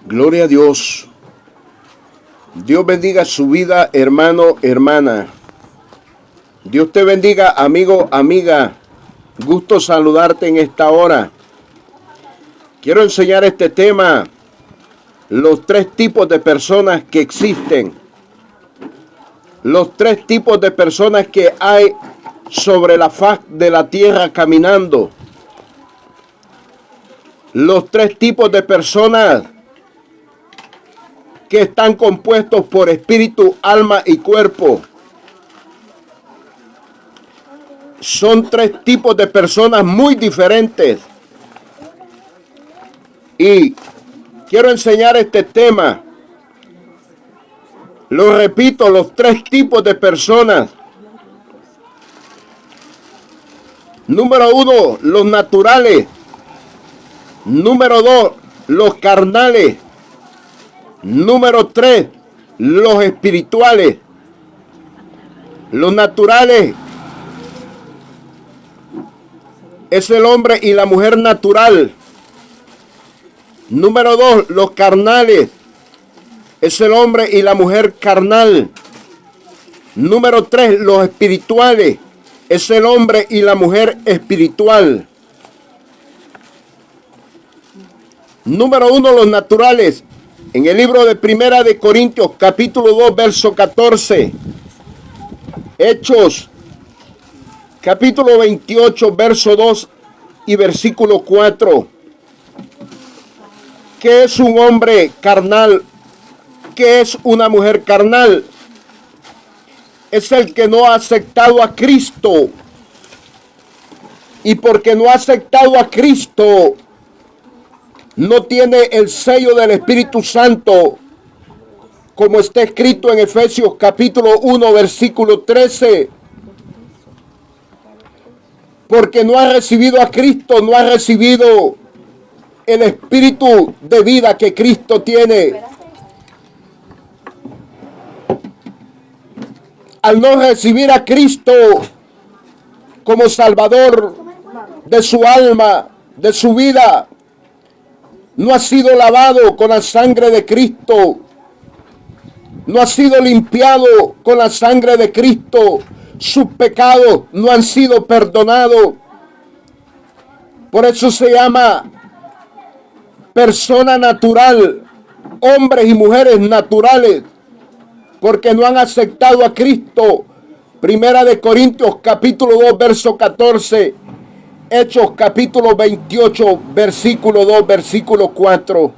Gloria a Dios. Dios bendiga su vida, hermano, hermana. Dios te bendiga, amigo, amiga. Gusto saludarte en esta hora. Quiero enseñar este tema, los tres tipos de personas que existen. Los tres tipos de personas que hay sobre la faz de la tierra caminando. Los tres tipos de personas que están compuestos por espíritu, alma y cuerpo. Son tres tipos de personas muy diferentes. Y quiero enseñar este tema. Lo repito, los tres tipos de personas. Número 1, los naturales. Número 2, los carnales. Número 3, los espirituales. Los naturales es el hombre y la mujer natural. Número 2, los carnales es el hombre y la mujer carnal. Número 3, los espirituales es el hombre y la mujer espiritual. Número 1, los naturales. En el libro de Primera de Corintios, capítulo 2, verso 14. Hechos, capítulo 28, verso 2 y versículo 4. ¿Qué es un hombre carnal? ¿Qué es una mujer carnal? Es el que no ha aceptado a Cristo. Y porque no ha aceptado a Cristo, no tiene el sello del Espíritu Santo, como está escrito en Efesios capítulo 1, versículo 13. Porque no ha recibido a Cristo, no ha recibido el Espíritu de vida que Cristo tiene. Al no recibir a Cristo como Salvador de su alma, de su vida, no ha sido lavado con la sangre de Cristo. No ha sido limpiado con la sangre de Cristo. Sus pecados no han sido perdonados. Por eso se llama persona natural, hombres y mujeres naturales, porque no han aceptado a Cristo. Primera de Corintios capítulo 2, verso 14. Hechos capítulo 28, versículo 2, versículo 4.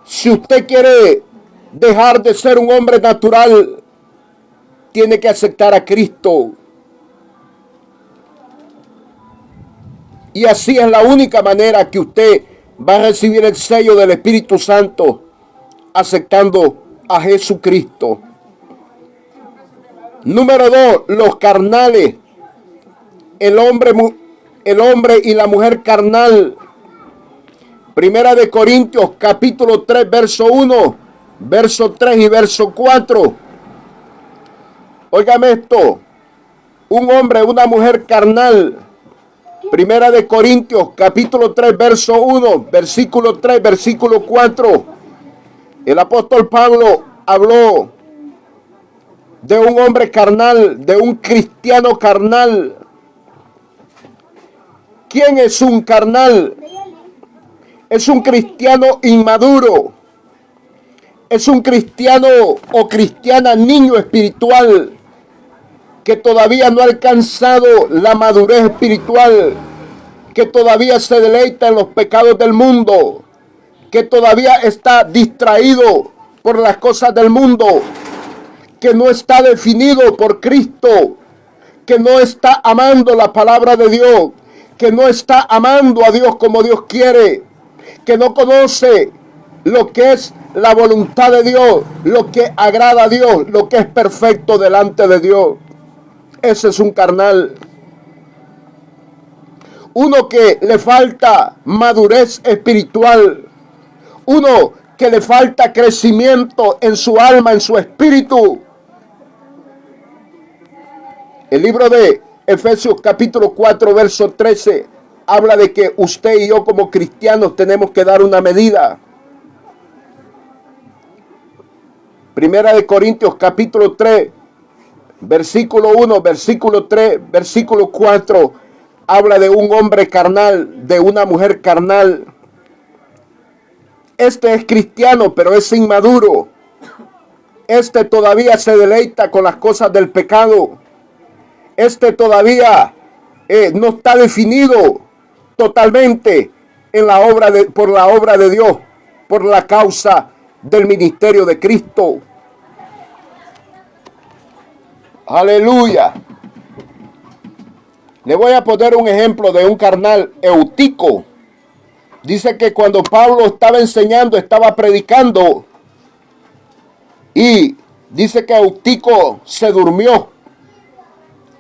Si usted quiere dejar de ser un hombre natural, tiene que aceptar a Cristo. Y así es la única manera que usted va a recibir el sello del Espíritu Santo, aceptando a Jesucristo. Número 2, los carnales. El hombre y la mujer carnal. Primera de Corintios capítulo 3, verso 1, verso 3 y verso 4. Óigame esto. Un hombre, una mujer carnal. Primera de Corintios capítulo 3, verso 1, versículo 3, versículo 4. El apóstol Pablo habló de un hombre carnal, de un cristiano carnal. ¿Quién es un carnal? Es un cristiano inmaduro. Es un cristiano o cristiana niño espiritual que todavía no ha alcanzado la madurez espiritual, que todavía se deleita en los pecados del mundo, que todavía está distraído por las cosas del mundo, que no está definido por Cristo, que no está amando la palabra de Dios, que no está amando a Dios como Dios quiere, que no conoce lo que es la voluntad de Dios, lo que agrada a Dios, lo que es perfecto delante de Dios. Ese es un carnal. Uno que le falta madurez espiritual. Uno que le falta crecimiento en su alma, en su espíritu. El libro de Efesios capítulo 4, verso 13 habla de que usted y yo como cristianos tenemos que dar una medida. Primera de Corintios capítulo 3, versículo 1, versículo 3, versículo 4, habla de un hombre carnal, de una mujer carnal. Este es cristiano, pero es inmaduro. Este todavía se deleita con las cosas del pecado. Este todavía no está definido totalmente en la obra por la obra de Dios, por la causa del ministerio de Cristo. Aleluya. Le voy a poner un ejemplo de un carnal, Eutico. Dice que cuando Pablo estaba enseñando, estaba predicando, y dice que Eutico se durmió.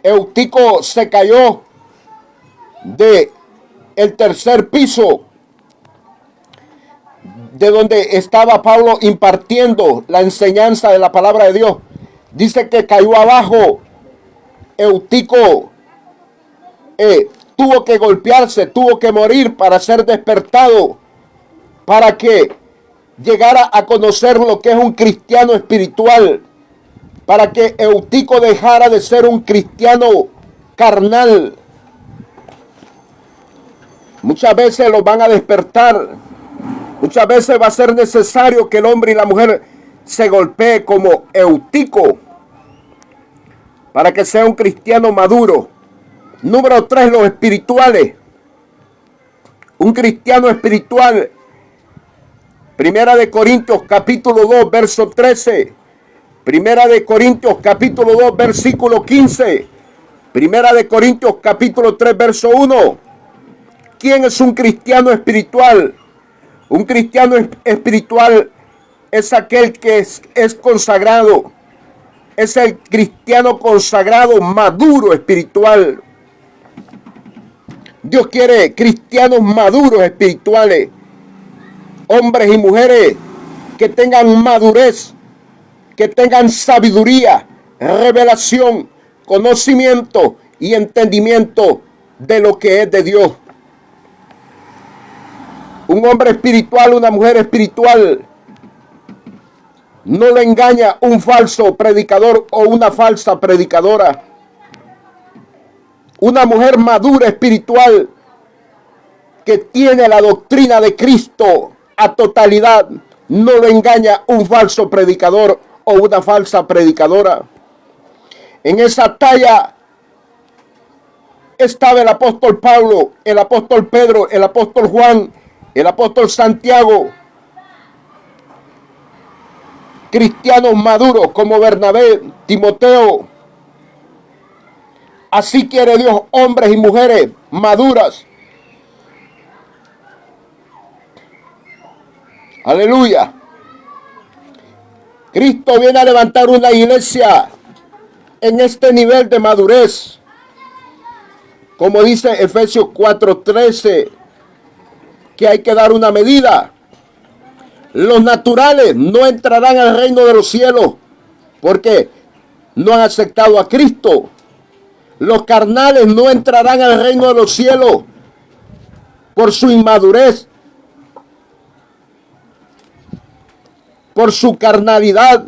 Eutico se cayó de el tercer piso de donde estaba Pablo impartiendo la enseñanza de la palabra de Dios. Dice que cayó abajo. Eutico tuvo que golpearse, tuvo que morir para ser despertado, para que llegara a conocer lo que es un cristiano espiritual, para que Eutico dejara de ser un cristiano carnal. Muchas veces los van a despertar. Muchas veces va a ser necesario que el hombre y la mujer se golpeen como Eutico para que sea un cristiano maduro. Número 3, los espirituales. Un cristiano espiritual. Primera de Corintios capítulo 2, verso 13. Primera de Corintios capítulo 2, versículo 15. Primera de Corintios capítulo 3, verso 1. ¿Quién es un cristiano espiritual? Un cristiano espiritual es aquel que es consagrado. Es el cristiano consagrado, maduro espiritual. Dios quiere cristianos maduros espirituales. Hombres y mujeres que tengan madurez, que tengan sabiduría, revelación, conocimiento y entendimiento de lo que es de Dios. Un hombre espiritual, una mujer espiritual, no le engaña un falso predicador o una falsa predicadora. Una mujer madura espiritual que tiene la doctrina de Cristo a totalidad, no le engaña un falso predicador o una falsa predicadora. En esa talla estaba el apóstol Pablo, el apóstol Pedro, el apóstol Juan, el apóstol Santiago. Cristianos maduros como Bernabé, Timoteo. Así quiere Dios, hombres y mujeres maduras. Aleluya. Cristo viene a levantar una iglesia en este nivel de madurez. Como dice Efesios 4:13, que hay que dar una medida. Los naturales no entrarán al reino de los cielos porque no han aceptado a Cristo. Los carnales no entrarán al reino de los cielos por su inmadurez, por su carnalidad,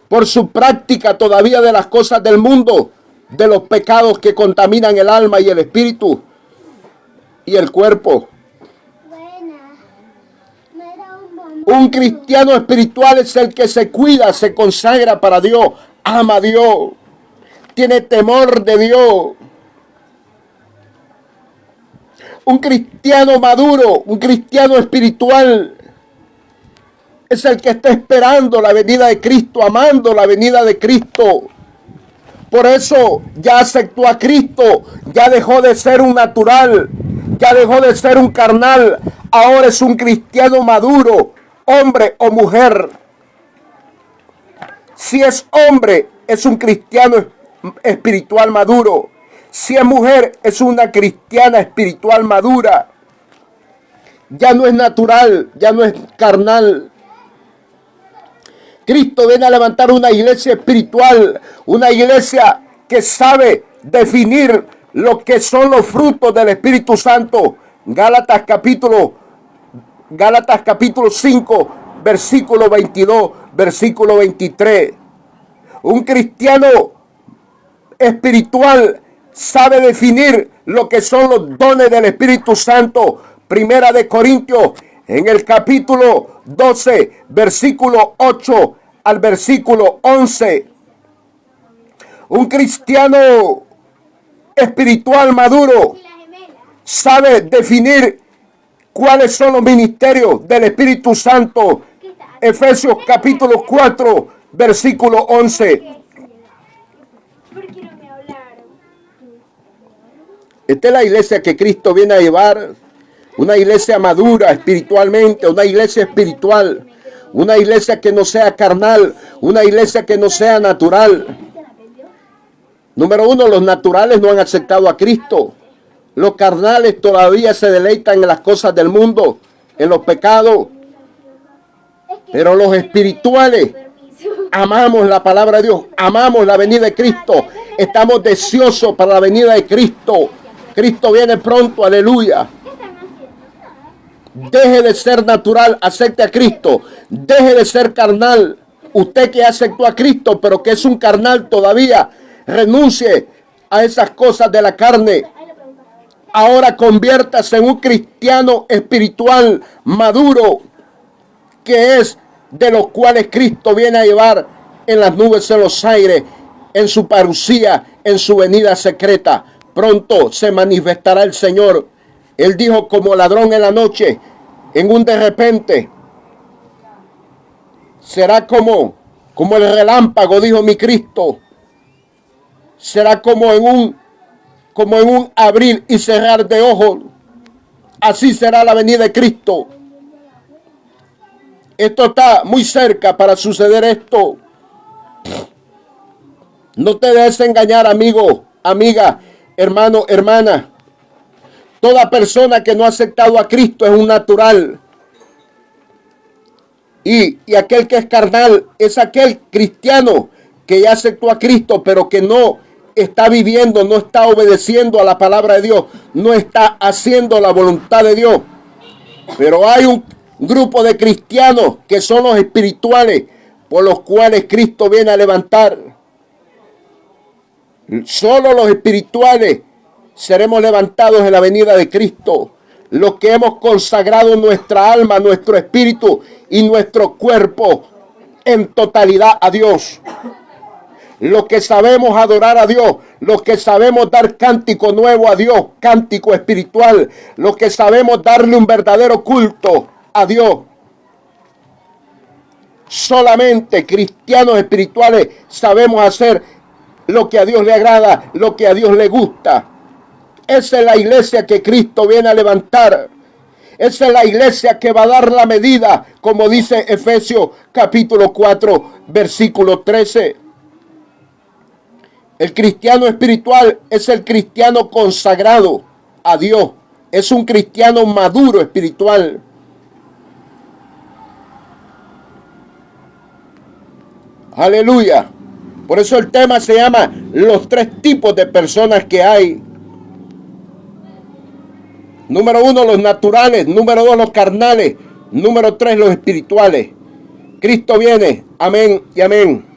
por su práctica todavía de las cosas del mundo, de los pecados que contaminan el alma y el espíritu y el cuerpo. Un cristiano espiritual es el que se cuida, se consagra para Dios, ama a Dios, tiene temor de Dios. Un cristiano maduro, un cristiano espiritual es el que está esperando la venida de Cristo, amando la venida de Cristo. Por eso ya aceptó a Cristo, ya dejó de ser un natural, ya dejó de ser un carnal, ahora es un cristiano maduro, hombre o mujer. Si es hombre, es un cristiano espiritual maduro. Si es mujer, es una cristiana espiritual madura. Ya no es natural, ya no es carnal. Cristo viene a levantar una iglesia espiritual, una iglesia que sabe definir lo que son los frutos del Espíritu Santo. Gálatas capítulo 5, versículo 22, versículo 23. Un cristiano espiritual sabe definir lo que son los dones del Espíritu Santo. Primera de Corintios, en el capítulo 12, versículo 8 al versículo 11. Un cristiano espiritual maduro sabe definir cuáles son los ministerios del Espíritu Santo. Efesios capítulo 4, versículo 11. Esta es la iglesia que Cristo viene a llevar. Una iglesia madura espiritualmente, una iglesia espiritual. Una iglesia que no sea carnal, una iglesia que no sea natural. Número uno, los naturales no han aceptado a Cristo. Los carnales todavía se deleitan en las cosas del mundo, en los pecados. Pero los espirituales amamos la palabra de Dios, amamos la venida de Cristo. Estamos deseosos para la venida de Cristo. Cristo viene pronto, aleluya. Deje de ser natural, acepte a Cristo. Deje de ser carnal. Usted que aceptó a Cristo, pero que es un carnal todavía, renuncie a esas cosas de la carne. Ahora conviértase en un cristiano espiritual maduro, que es de los cuales Cristo viene a llevar en las nubes, en los aires, en su parucía, en su venida secreta. Pronto se manifestará el Señor. Él dijo, como ladrón en la noche, en un de repente. Será como el relámpago, dijo mi Cristo. Será como en un abrir y cerrar de ojos. Así será la venida de Cristo. Esto está muy cerca para suceder esto. No te dejes engañar, amigo, amiga, hermano, hermana. Toda persona que no ha aceptado a Cristo es un natural. Y aquel que es carnal es aquel cristiano que ya aceptó a Cristo, pero que no está viviendo, no está obedeciendo a la palabra de Dios, no está haciendo la voluntad de Dios. Pero hay un grupo de cristianos que son los espirituales, por los cuales Cristo viene a levantar. Solo los espirituales seremos levantados en la venida de Cristo. Los que hemos consagrado nuestra alma, nuestro espíritu y nuestro cuerpo en totalidad a Dios. Los que sabemos adorar a Dios, los que sabemos dar cántico nuevo a Dios, cántico espiritual, los que sabemos darle un verdadero culto a Dios. Solamente cristianos espirituales sabemos hacer lo que a Dios le agrada, lo que a Dios le gusta. Esa es la iglesia que Cristo viene a levantar. Esa es la iglesia que va a dar la medida, como dice Efesios capítulo 4, versículo 13. El cristiano espiritual es el cristiano consagrado a Dios. Es un cristiano maduro espiritual. Aleluya. Por eso el tema se llama los tres tipos de personas que hay. Número uno, los naturales. Número dos, los carnales. Número tres, los espirituales. Cristo viene. Amén y amén.